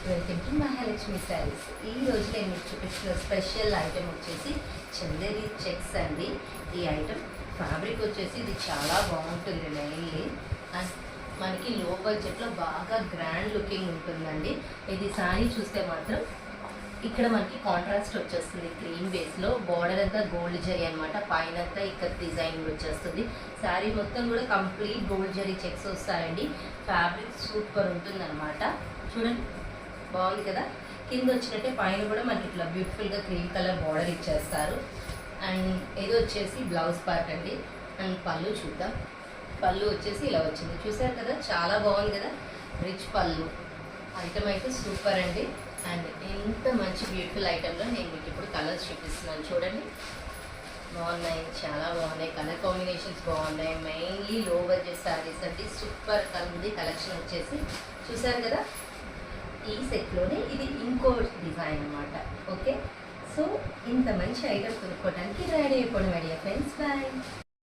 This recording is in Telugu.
Welcome to Mahalakshmi saris. ఈ రోజు నేను మీకు చూపిస్తున్న స్పెషల్ ఐటెం వచ్చేసి చందేరి చెక్స్ అండి. ఈ ఐటెం ఫ్యాబ్రిక్ వచ్చేసి ఇది చాలా బాగుంటుంది. మెయిన్లీ అండ్ మనకి లో బడ్జెట్లో బాగా గ్రాండ్ లుకింగ్ ఉంటుందండి. ఇది శారీ చూస్తే మాత్రం ఇక్కడ మనకి కాంట్రాస్ట్ వచ్చేస్తుంది. క్రీమ్ బేస్లో బార్డర్ అంతా గోల్డ్ జరీ అనమాట. పైన అంతా ఇక్కడ డిజైన్ వచ్చేస్తుంది. శారీ మొత్తం కూడా కంప్లీట్ గోల్డ్ జరీ చెక్స్ వస్తాయండి. ఫ్యాబ్రిక్ సూపర్ ఉంటుంది అనమాట. చూడండి బాగుంది కదా. కింద వచ్చినట్టే పైన కూడా మనకి ఇట్లా బ్యూటిఫుల్గా క్రీమ్ కలర్ బార్డర్ ఇచ్చేస్తారు. అండ్ ఇది వచ్చేసి బ్లౌజ్ పార్ట్ అండి. అండ్ పళ్ళు చూద్దాం. పళ్ళు వచ్చేసి ఇలా వచ్చింది, చూసారు కదా, చాలా బాగుంది కదా. రిచ్ పళ్ళు ఐటమ్ అయితే సూపర్ అండి. అండ్ ఎంత మంచి బ్యూటిఫుల్ ఐటెంలో నేను మీకు ఇప్పుడు కలర్స్ చూపిస్తున్నాను. చూడండి బాగున్నాయి, చాలా బాగున్నాయి. కలర్ కాంబినేషన్స్ బాగున్నాయి. మెయిన్లీ లో బడ్జెట్ శారీస్ అంటే సూపర్ ఉంది. కలెక్షన్ వచ్చేసి చూసారు కదా. ఈ సెట్లోనే ఇది ఇంకో డిజైన్ అనమాట. ఓకే, సో ఇంత మంచి ఐటమ్ కొనుక్కోవడానికి రెడీ అయిపోవడం. Idea friends, bye.